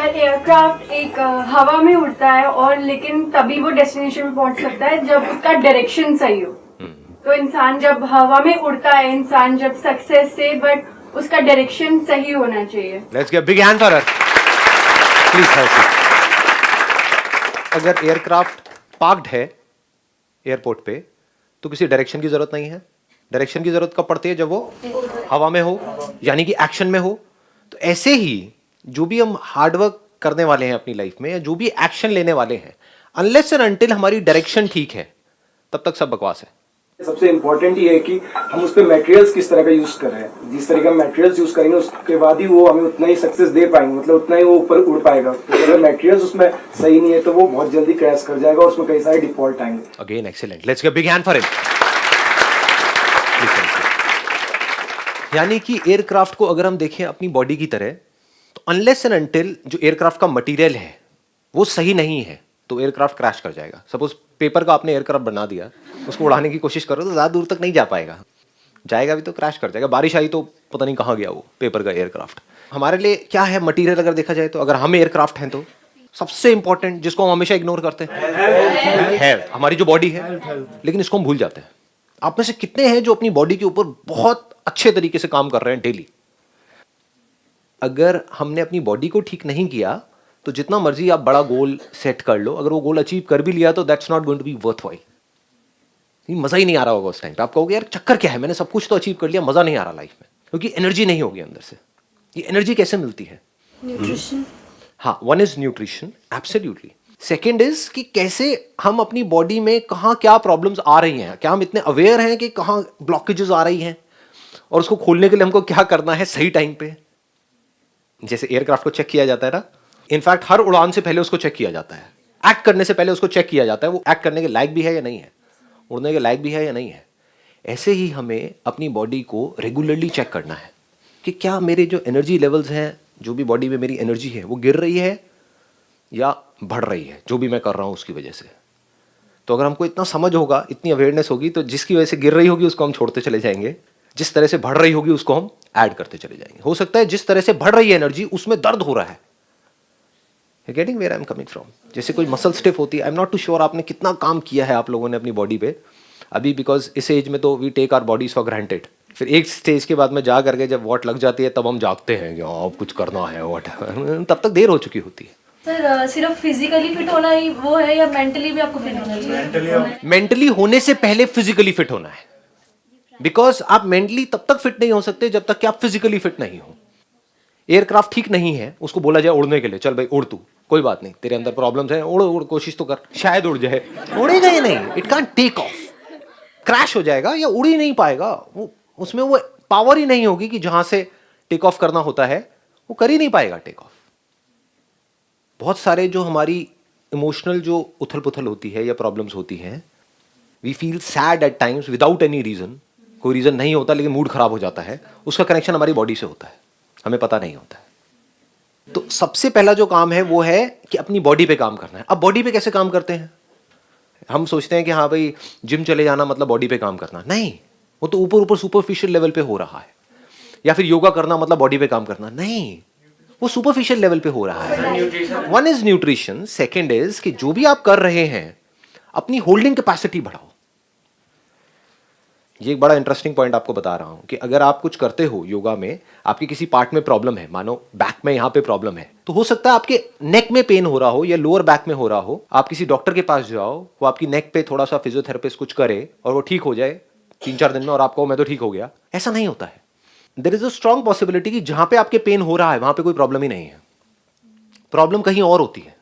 अगर एयरक्राफ्ट एक हवा में उड़ता है और लेकिन तभी वो डेस्टिनेशन में पहुंच सकता है जब उसका डायरेक्शन सही हो। तो इंसान जब हवा में उड़ता है, इंसान जब सक्सेस से, बट उसका डायरेक्शन सही होना चाहिए। Let's give big hand for her please have seat. अगर एयरक्राफ्ट पार्क्ड है एयरपोर्ट पे तो किसी डायरेक्शन की जरूरत नहीं है। डायरेक्शन की जरूरत कब पड़ती है? जब वो हवा में हो, यानी कि एक्शन में हो। तो ऐसे ही जो भी हम हार्डवर्क करने वाले हैं अपनी लाइफ में, या जो भी एक्शन लेने वाले हैं, अनलेस एंड अनटिल हमारी डायरेक्शन ठीक है तब तक सब बकवास है। सबसे इम्पोर्टेंट ये है कि हम उस पर मटेरियल्स किस तरह का यूज कर रहे हैं। जिस तरह का मटेरियल्स यूज करेंगे उसके बाद ही वो हमें उतना ही सक्सेस दे पाएंगे, मतलब उतना ही वो ऊपर उड़ पाएगा। तो अगर मटेरियल्स उसमें सही नहीं है तो वो बहुत जल्दी क्रैश कर जाएगा और उसमें कई सारे डिफॉल्ट आएंगे। Again excellent, let's give big hand for him. यानी कि एयरक्राफ्ट को अगर हम देखें अपनी बॉडी की तरह, तो अनलेस एंड अनटिल जो एयरक्राफ्ट का मटेरियल है वो सही नहीं है तो एयरक्राफ्ट क्रैश कर जाएगा। सपोज पेपर का आपने एयरक्राफ्ट बना दिया, उसको उड़ाने की कोशिश करो तो ज्यादा दूर तक नहीं जा पाएगा, जाएगा भी तो क्रैश कर जाएगा। बारिश आई तो पता नहीं कहाँ गया वो पेपर का एयरक्राफ्ट। हमारे लिए क्या है मटेरियल? अगर देखा जाए तो अगर हम एयरक्राफ्ट हैं तो सबसे इंपॉर्टेंट जिसको हम हमेशा इग्नोर करते हैं हेल्थ, हमारी जो बॉडी है, लेकिन इसको हम भूल जाते हैं। आप में से कितने हैं जो अपनी बॉडी के ऊपर बहुत अच्छे तरीके से काम कर रहे हैं डेली? अगर हमने अपनी बॉडी को ठीक नहीं किया तो जितना मर्जी आप बड़ा गोल सेट कर लो, अगर वो गोल अचीव कर भी लिया तो that's not going to be worthwhile. मजा ही नहीं आ रहा होगा उस टाइम पे। आप कहोगे यार चक्कर क्या है, मैंने सब कुछ तो अचीव कर लिया, मजा नहीं आ रहा लाइफ में, क्योंकि एनर्जी नहीं होगी अंदर से। ये एनर्जी कैसे मिलती है? न्यूट्रिशन। हाँ, one is nutrition, absolutely. Second is कि कैसे हम अपनी बॉडी में कहाँ क्या प्रॉब्लम्स आ रही हैं, क्या हम इतने अवेयर हैं कि कहाँ ब्लॉकेजेस आ रही हैं, और उसको खोलने के लिए हमको क्या करना है सही टाइम पे। जैसे एयरक्राफ्ट को चेक किया जाता है ना, इनफैक्ट हर उड़ान से पहले उसको चेक किया जाता है, एक्ट करने से पहले उसको चेक किया जाता है वो एक्ट करने के लायक भी है या नहीं है, उड़ने के लायक भी है या नहीं है। ऐसे ही हमें अपनी बॉडी को रेगुलरली चेक करना है कि क्या मेरे जो एनर्जी लेवल्स हैं, जो भी बॉडी में मेरी एनर्जी है वो गिर रही है या बढ़ रही है, जो भी मैं कर रहा हूँ उसकी वजह से। तो अगर हमको इतना समझ होगा, इतनी अवेयरनेस होगी, तो जिसकी वजह से गिर रही होगी उसको हम छोड़ते चले जाएंगे, जिस तरह से बढ़ रही होगी उसको हम ऐड करते चले जाएंगे। हो सकता है जिस तरह से बढ़ रही है एनर्जी उसमें दर्द हो रहा है। You getting where I am coming from? जैसे कोई मसल स्टिफ होती है, I am not too sure आपने कितना काम किया है आप लोगों ने अपनी बॉडी पे अभी, बिकॉज इस एज में तो we take our bodies for granted. फिर एक स्टेज के बाद में जा करके जब वॉट लग जाती है तब हम जागते हैं कि अब कुछ करना है वॉट, तब तक देर हो चुकी होती है। सर सिर्फ फिजिकली फिट होना ही वो है या मेंटली भी आपको फिट होना चाहिए? मेंटली होने से पहले फिजिकली फिट होना है, बिकॉज आप मेंटली तब तक फिट नहीं हो सकते जब तक कि आप फिजिकली फिट नहीं हो। एयरक्राफ्ट ठीक नहीं है, उसको बोला जाए उड़ने के लिए, चल भाई उड़ तू, कोई बात नहीं, तेरे अंदर प्रॉब्लम्स हैं, उड़ उड़ कोशिश तो कर, शायद उड़ जाए, उड़ेगा या नहीं, it can't take off, crash हो जाएगा या उड़ ही नहीं पाएगा। वो उसमें वो पावर ही नहीं होगी कि जहां से टेक ऑफ करना होता है वो कर ही नहीं पाएगा टेक ऑफ। बहुत सारे जो हमारी इमोशनल जो उथल पुथल होती है या प्रॉब्लम्स होती हैं, we feel sad at times without any reason, कोई रीजन नहीं होता लेकिन मूड खराब हो जाता है, उसका कनेक्शन हमारी बॉडी से होता है, हमें पता नहीं होता है। तो सबसे पहला जो काम है वो है कि अपनी बॉडी पे काम करना है। अब बॉडी पे कैसे काम करते हैं? हम सोचते हैं कि हाँ भाई जिम चले जाना मतलब बॉडी पे काम करना, नहीं, वो तो ऊपर ऊपर सुपरफिशियल लेवल पे हो रहा है। या फिर योगा करना मतलब बॉडी पे काम करना, नहीं, वो सुपरफिशियल लेवल पे हो रहा है। One is nutrition, second is कि जो भी आप कर रहे हैं अपनी होल्डिंग कैपेसिटी बढ़ाओ। ये एक बड़ा इंटरेस्टिंग पॉइंट आपको बता रहा हूं कि अगर आप कुछ करते हो योगा में, आपके किसी पार्ट में प्रॉब्लम है, मानो बैक में यहां पे प्रॉब्लम है, तो हो सकता है आपके नेक में पेन हो रहा हो या लोअर बैक में हो रहा हो, आप किसी डॉक्टर के पास जाओ, वो आपकी नेक पे थोड़ा सा फिजियोथेरेपिस्ट कुछ करे और वो ठीक हो जाए 3-4 दिन में, और आपको मैं तो ठीक हो गया, ऐसा नहीं होता है। There is a strong possibility कि जहां पे आपके पेन हो रहा है वहां पे कोई प्रॉब्लम ही नहीं है, प्रॉब्लम कहीं और होती है।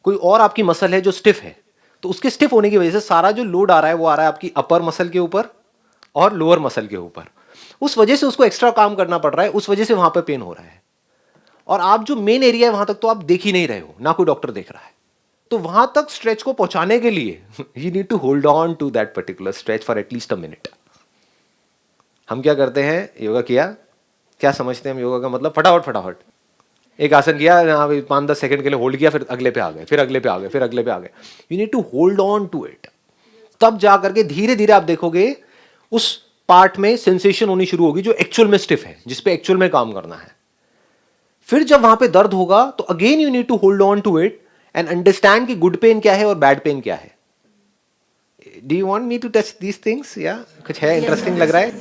कोई और आपकी मसल है जो स्टिफ है, तो उसके स्टिफ होने की वजह से सारा जो लोड आ रहा है वो आ रहा है आपकी अपर मसल के ऊपर और लोअर मसल के ऊपर, उस वजह से उसको एक्स्ट्रा काम करना पड़ रहा है, उस वजह से वहां पे पेन हो रहा है। और आप जो मेन एरिया है वहां तक तो आप देख ही नहीं रहे हो, ना कोई डॉक्टर देख रहा है, तो वहां तक स्ट्रेच को पहुंचाने के लिए you need to hold on to that particular stretch for at least a minute. हम क्या करते हैं, योगा किया, क्या समझते हैं हम योगा का मतलब? फटाफट फटाफट एक आसन किया, हाँ भाई 5-10 सेकंड के लिए होल्ड किया, फिर अगले पे आ गए, फिर अगले पे आ गए, फिर अगले पे आ गए। You need to hold on to it, तब जा करके धीरे धीरे आप देखोगे उस पार्ट में सेंसेशन होनी शुरू होगी जो एक्चुअल में स्टिफ है, जिस पे एक्चुअल में काम करना है। फिर जब वहां पे दर्द होगा तो again you need to hold on to it and understand कि गुड पेन क्या है और बैड पेन क्या है. Do you want me to touch these things? या कुछ है इंटरेस्टिंग लग रहा है?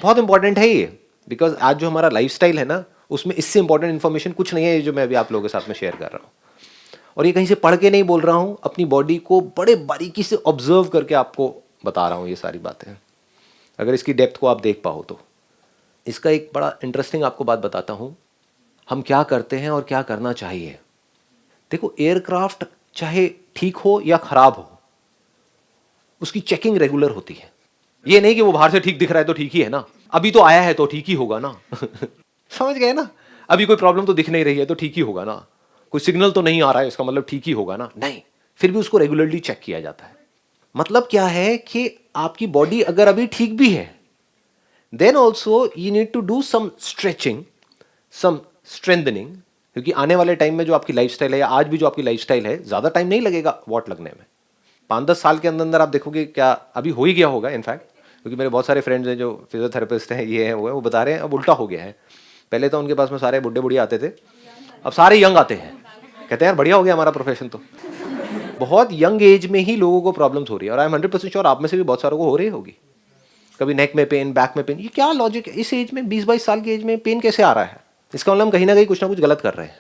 बहुत इंपॉर्टेंट है ये, बिकॉज आज जो हमारा लाइफस्टाइल है ना, उसमें इससे इंपॉर्टेंट इन्फॉर्मेशन कुछ नहीं है, ये जो मैं अभी आप लोगों के साथ में शेयर कर रहा हूँ. और ये कहीं से पढ़ के नहीं बोल रहा हूँ, अपनी बॉडी को बड़े बारीकी से ऑब्जर्व करके आपको बता रहा हूँ ये सारी बातें. अगर इसकी डेप्थ को आप देख पाओ तो. इसका एक बड़ा इंटरेस्टिंग आपको बात बताता हूँ, हम क्या करते हैं और क्या करना चाहिए. देखो, एयरक्राफ्ट चाहे ठीक हो या खराब हो, उसकी चेकिंग रेगुलर होती है. ये नहीं कि वो बाहर से ठीक दिख रहा है तो ठीक ही है ना, अभी तो आया है तो ठीक ही होगा ना. समझ गए ना? अभी कोई प्रॉब्लम तो दिख नहीं रही है तो ठीक ही होगा ना, कोई सिग्नल तो नहीं आ रहा है इसका मतलब ठीक ही होगा ना. नहीं, फिर भी उसको रेगुलरली चेक किया जाता है. मतलब क्या है कि आपकी बॉडी अगर अभी ठीक भी है, then also you need to do some stretching, some strengthening, क्योंकि आने वाले टाइम में जो आपकी लाइफस्टाइल है या आज भी जो आपकी लाइफस्टाइल है, ज्यादा टाइम नहीं लगेगा वॉट लगने में. 5-10 साल के अंदर अंदर आप देखोगे, क्या अभी हो ही गया होगा इनफैक्ट, क्योंकि मेरे बहुत सारे फ्रेंड्स हैं जो फिजियोथेरेपिस्ट हैं, ये हैं वो बता रहे हैं अब उल्टा हो गया है. पहले तो उनके पास में सारे बुढ़े बुढ़िया आते थे, अब सारे यंग आते हैं. कहते हैं यार बढ़िया हो गया हमारा प्रोफेशन. तो बहुत यंग एज में ही लोगों को प्रॉब्लम्स हो रही है, और आई एम 100% श्योर आप में से भी बहुत सारों को हो रही होगी. कभी नेक में पेन, बैक में पेन. ये क्या लॉजिक है? इस एज में 20-22 साल की एज में पेन कैसे आ रहा है? इसका मतलब हम कहीं ना कहीं कुछ ना कुछ गलत कर रहे हैं.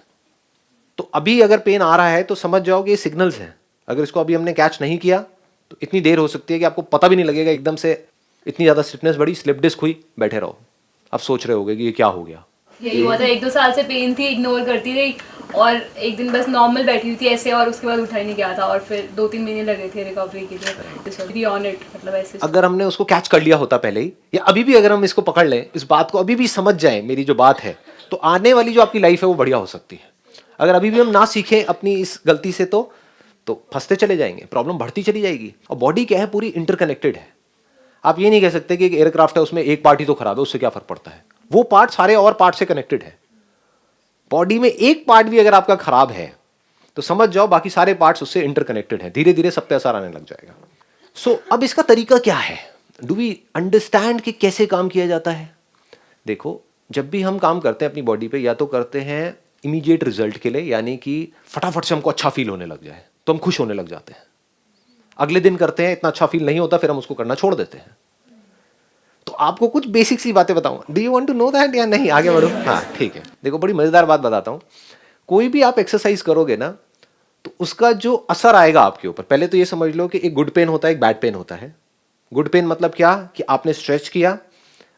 तो अभी अगर पेन आ रहा है तो समझ जाओ कि ये सिग्नल्स हैं. अगर इसको अभी हमने कैच नहीं किया तो इतनी देर हो सकती है कि आपको पता भी नहीं लगेगा, एकदम से इतनी ज़्यादा स्टिफनेस बढ़ी, स्लिप डिस्क हुई, बैठे रहो. अब सोच रहे होगे कि ये क्या हो गया. यही हुआ था, 1-2 साल से पेन थी, इग्नोर करती रही, और एक दिन बस नॉर्मल बैठी हुई थी ऐसे, और उसके बाद उठा ही नहीं गया था, और फिर 2-3 महीने लगे थे रिकवरी के लिए. बी ऑन इट, मतलब ऐसे. अगर हमने उसको कैच कर लिया होता पहले ही, या अभी भी अगर हम इसको पकड़ लें, इस बात को अभी भी समझ जाएं, मेरी जो बात है, तो आने वाली जो आपकी लाइफ है वो बढ़िया हो सकती है. अगर अभी भी हम ना सीखें अपनी इस गलती से तो फंसते चले जाएंगे, प्रॉब्लम बढ़ती चली जाएगी. और बॉडी क्या है, पूरी इंटरकनेक्टेड है. आप ये नहीं कह सकते कि एक एयरक्राफ्ट है उसमें एक पार्ट ही तो खराब है, उससे क्या फर्क पड़ता है. वो पार्ट सारे और पार्ट से कनेक्टेड है. बॉडी में एक पार्ट भी अगर आपका खराब है तो समझ जाओ बाकी सारे पार्ट्स उससे इंटरकनेक्टेड हैं. धीरे धीरे सब पे असर आने लग जाएगा. सो अब इसका तरीका क्या है? डू वी अंडरस्टैंड कि कैसे काम किया जाता है? देखो, जब भी हम काम करते हैं अपनी बॉडी पे, या तो करते हैं इमीडिएट रिजल्ट के लिए, यानी कि फटाफट से हमको अच्छा फील होने लग जाए तो हम खुश होने लग जाते हैं. अगले दिन करते हैं, इतना अच्छा फील नहीं होता, फिर हम उसको करना छोड़ देते हैं. तो आपको कुछ बेसिक सी बातें बताऊंगा. Do you want to know that या नहीं? आगे बढ़ो. हाँ ठीक है. देखो, बड़ी मजेदार बात बताता हूं. कोई भी आप एक्सरसाइज करोगे ना, तो उसका जो असर आएगा आपके ऊपर, पहले तो ये समझ लो कि एक गुड पेन होता है, एक बैड पेन होता है. गुड पेन मतलब क्या, कि आपने स्ट्रेच किया,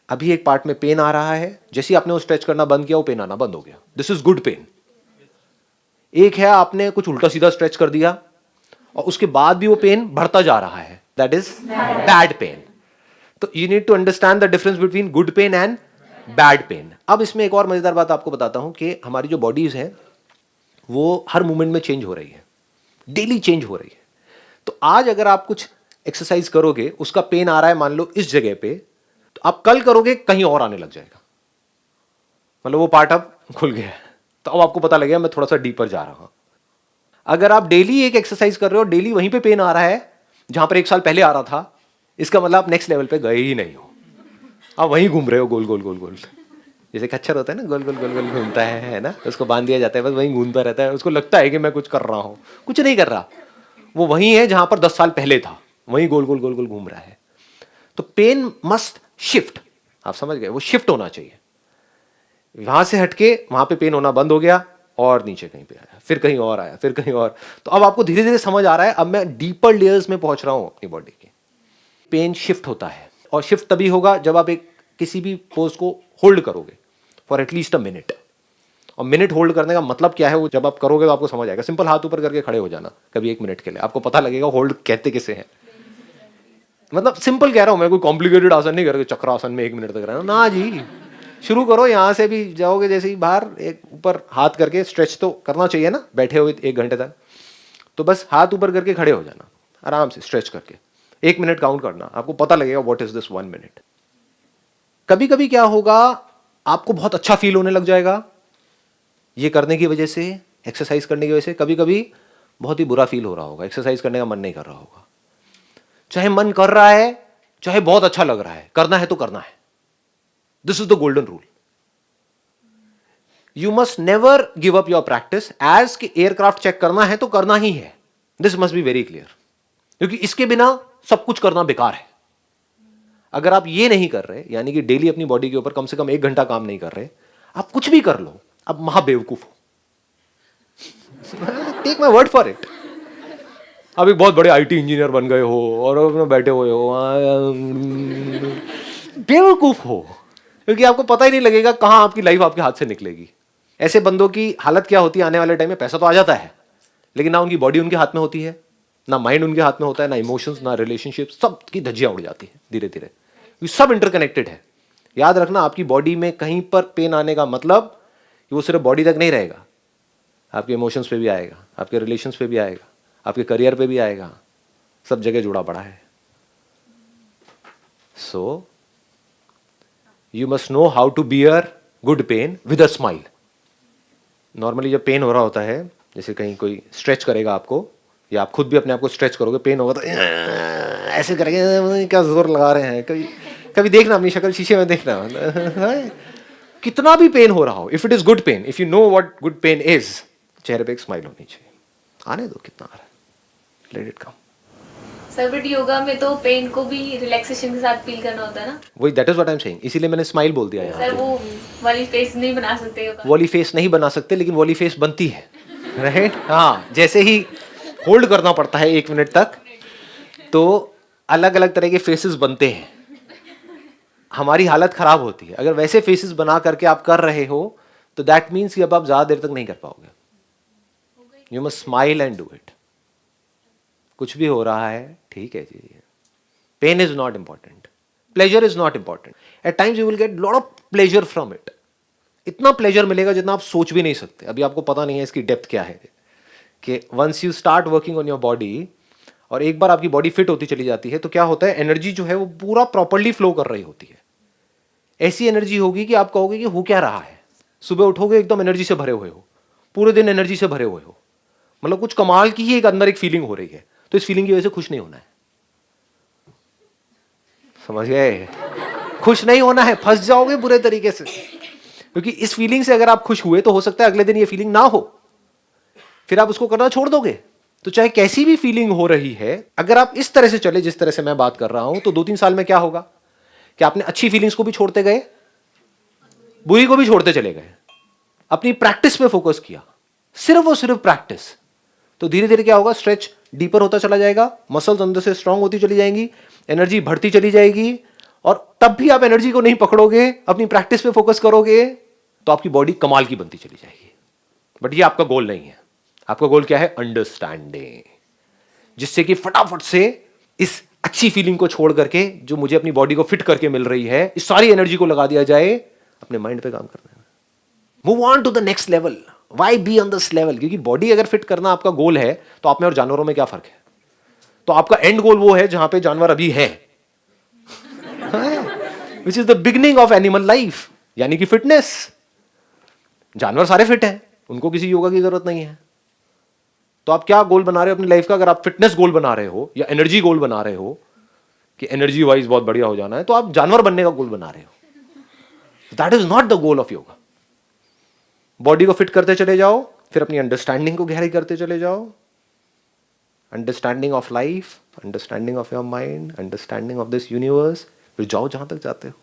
अभी एक पार्ट में पेन आ रहा है, जैसे ही आपने वो स्ट्रेच करना बंद किया वो पेन आना बंद हो गया. This is good pain. एक है आपने कुछ उल्टा सीधा स्ट्रेच कर दिया और उसके बाद भी वो पेन बढ़ता जा रहा है, दैट इज बैड पेन. तो you need to understand the difference between good pain and bad pain. अब इसमें एक और मजेदार बात आपको बताता हूं कि हमारी जो बॉडीज है वो हर मोमेंट में चेंज हो रही है, डेली चेंज हो रही है. तो आज अगर आप कुछ एक्सरसाइज करोगे, उसका पेन आ रहा है मान लो इस जगह पे, तो आप कल करोगे कहीं और आने लग जाएगा, मतलब वो पार्ट अब खुल गया है, तो अब आपको पता लगेगा मैं थोड़ा सा डीपर जा रहा हूं. अगर आप डेली एक एक्सरसाइज कर रहे हो, डेली वहीं पे पेन आ रहा है जहां पर 1 साल पहले आ रहा था, इसका मतलब आप नेक्स्ट लेवल पे गए ही नहीं हो, आप वहीं घूम रहे हो गोल गोल गोल गोल. जैसे खच्चर होता है ना, गोल गोल गोल गोल घूमता है ना, उसको बांध दिया जाता है, बस वहीं घूमता रहता है. उसको लगता है कि मैं कुछ कर रहा हूं, कुछ नहीं कर रहा, वो वहीं है जहां पर 10 साल पहले था, वहीं गोल गोल गोल गोल घूम रहा है. तो पेन मस्ट शिफ्ट, आप समझ गए, वो शिफ्ट होना चाहिए. वहां से हटके वहां पे पेन होना बंद हो गया और नीचे कहीं पे आया, फिर कहीं और आया, फिर कहीं और. तो अब आपको धीरे धीरे समझ आ रहा है, अब मैं डीपर लेयर्स में पहुंच रहा हूं अपनी बॉडी के. पेन शिफ्ट होता है, और शिफ्ट तभी होगा जब आप एक किसी भी पोज को होल्ड करोगे फॉर एटलीस्ट अ मिनट. और मिनट होल्ड करने का मतलब क्या है, वो जब आप करोगे तो आपको समझ आएगा. सिंपल हाथ ऊपर करके खड़े हो जाना कभी 1 मिनट के लिए, आपको पता लगेगा होल्ड कहते किसे हैं. मतलब सिंपल कह रहा हूं मैं, कोई कॉम्प्लिकेटेड आसन नहीं करके चक्रासन में 1 मिनट तक रहना ना जी. शुरू करो, यहां से भी जाओगे जैसे ही बाहर, एक ऊपर हाथ करके स्ट्रेच तो करना चाहिए ना बैठे हुए 1 घंटे तक. तो बस हाथ ऊपर करके खड़े हो जाना आराम से, स्ट्रेच करके 1 मिनट काउंट करना, आपको पता लगेगा व्हाट इज दिस 1 मिनट. कभी कभी क्या होगा, आपको बहुत अच्छा फील होने लग जाएगा ये करने की वजह से, एक्सरसाइज करने की वजह से. कभी कभी बहुत ही बुरा फील हो रहा होगा, एक्सरसाइज करने का मन नहीं कर रहा होगा. चाहे मन कर रहा है, चाहे बहुत अच्छा लग रहा है, करना है तो करना है. This is the golden rule. You must never give up your practice as कि एयरक्राफ्ट चेक करना है तो करना ही है. This must be very clear, क्योंकि इसके बिना सब कुछ करना बेकार है. अगर आप ये नहीं कर रहे, यानी कि डेली अपनी बॉडी के ऊपर कम से कम 1 घंटा काम नहीं कर रहे, आप कुछ भी कर लो, आप महाबेवकूफ हो. Take my word for it. आप एक बहुत बड़े आईटी इंजीनियर बन गए हो और अपने बैठे हुए हो, बेवकूफ हो, क्योंकि आपको पता ही नहीं लगेगा कहां आपकी लाइफ आपके हाथ से निकलेगी. ऐसे बंदों की हालत क्या होती है आने वाले टाइम में? पैसा तो आ जाता है, लेकिन ना उनकी बॉडी उनके हाथ में होती है, ना माइंड उनके हाथ में होता है, ना इमोशंस, ना रिलेशनशिप, सब की धज्जियां उड़ जाती है धीरे धीरे. ये सब इंटरकनेक्टेड है. याद रखना, आपकी बॉडी में कहीं पर पेन आने का मतलब कि वो सिर्फ बॉडी तक नहीं रहेगा, आपके इमोशंस पे भी आएगा, आपके रिलेशंस पे भी आएगा, आपके करियर पे भी आएगा, सब जगह जुड़ा पड़ा है. So you must know how to bear good pain with a smile. Normally जब पेन हो रहा होता है, जैसे कहीं कोई स्ट्रेच करेगा आपको, या आप खुद भी अपने आप को स्ट्रेच करोगे, पेन होगा तो ऐसे करेंगे, क्या जोर लगा रहे हैं. कभी कभी देखना अपनी शक्ल शीशे में, देखना कितना भी पेन हो रहा हो, if it is good pain, if you know what good pain is, चेहरे पे एक स्माइल होनी चाहिए. आने दो कितना आ रहा है, let it come. Sir but yoga में तो पेन को भी रिलैक्सेशन के साथ फील करना होता है ना. वही, that is what I am saying, इसीलिए मैंने स्माइल बोल दिया यहाँ सर पे. वो वाली फेस नहीं बना सकते योगा. वॉली फेस नहीं बना सकते, लेकिन वॉली फेस बनती है, राइट? हाँ, जैसे ही होल्ड करना पड़ता है 1 मिनट तक, तो अलग अलग तरह के फेसेस बनते हैं, हमारी हालत खराब होती है. अगर वैसे फेसेस बना करके आप कर रहे हो तो दैट मीन्स कि अब आप ज्यादा देर तक नहीं कर पाओगे. You must smile and do it. कुछ भी हो रहा है, ठीक है जी. Pain is not important, pleasure is not important. At times you will get lot of pleasure from it. इतना प्लेजर मिलेगा जितना आप सोच भी नहीं सकते. अभी आपको पता नहीं है इसकी डेप्थ क्या है, कि once you start working on your body, और एक बार आपकी बॉडी फिट होती चली जाती है, तो क्या होता है, एनर्जी जो है वो पूरा प्रॉपर्ली फ्लो कर रही होती है. ऐसी एनर्जी होगी कि आप कहोगे कि हो क्या रहा है. सुबह उठोगे एकदम एनर्जी से भरे हुए हो, पूरे दिन एनर्जी से भरे हुए हो, मतलब कुछ कमाल की ही एक अंदर एक फीलिंग हो रही है. तो इस फीलिंग की वजह से खुश नहीं होना है. समझ गए? खुश नहीं होना है, फंस जाओगे बुरे तरीके से. क्योंकि इस फीलिंग से अगर आप खुश हुए तो हो सकता है अगले दिन ये फीलिंग ना हो, फिर आप उसको करना छोड़ दोगे. तो चाहे कैसी भी फीलिंग हो रही है, अगर आप इस तरह से चले जिस तरह से मैं बात कर रहा हूं, तो 2-3 साल में क्या होगा कि आपने अच्छी फीलिंग्स को भी छोड़ते गए, बुरी को भी छोड़ते चले गए, अपनी प्रैक्टिस पे फोकस किया, सिर्फ और सिर्फ प्रैक्टिस. तो धीरे धीरे क्या होगा, स्ट्रेच डीपर होता चला जाएगा, मसल्स अंदर से स्ट्रांग होती चली जाएंगी, एनर्जी बढ़ती चली जाएगी, और तब भी आप एनर्जी को नहीं पकड़ोगे, अपनी प्रैक्टिस पे फोकस करोगे, तो आपकी बॉडी कमाल की बनती चली जाएगी. बट ये आपका गोल नहीं है. आपका गोल क्या है? अंडरस्टैंडिंग, जिससे कि फटाफट से इस अच्छी फीलिंग को छोड़ करके, जो मुझे अपनी बॉडी को फिट करके मिल रही है, इस सारी एनर्जी को लगा दिया जाए अपने माइंड पे काम करने में. Move on to the next level. Why be on this level? क्योंकि बॉडी अगर फिट करना आपका गोल है, तो आप में और जानवरों में क्या फर्क है? तो आपका एंड गोल वो है जहां पे जानवर अभी है, which is the beginning of animal life, यानी कि फिटनेस. जानवर सारे फिट हैं, उनको किसी योगा की जरूरत नहीं है. तो आप क्या गोल बना रहे हो अपनी लाइफ का? अगर आप फिटनेस गोल बना रहे हो या एनर्जी गोल बना रहे हो कि एनर्जी वाइज बहुत बढ़िया हो जाना है, तो आप जानवर बनने का गोल बना रहे हो. That is not the goal of yoga. Body को फिट करते चले जाओ, फिर अपनी अंडरस्टैंडिंग को गहरी करते चले जाओ. Understanding of life, understanding of your mind, understanding of this universe, फिर जाओ जहां तक जाते हो.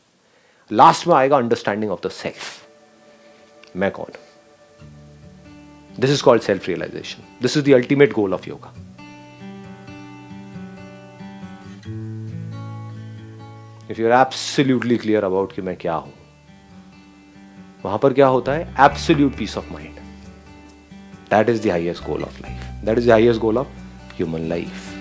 लास्ट में आएगा अंडरस्टैंडिंग ऑफ द सेल्फ. मैं कौन? This is called self-realization. This is the ultimate goal of yoga. If you're absolutely clear about कि मैं क्या हूं, वहां पर क्या होता है? Absolute peace of mind. That is the highest goal of life. That is the highest goal of human life.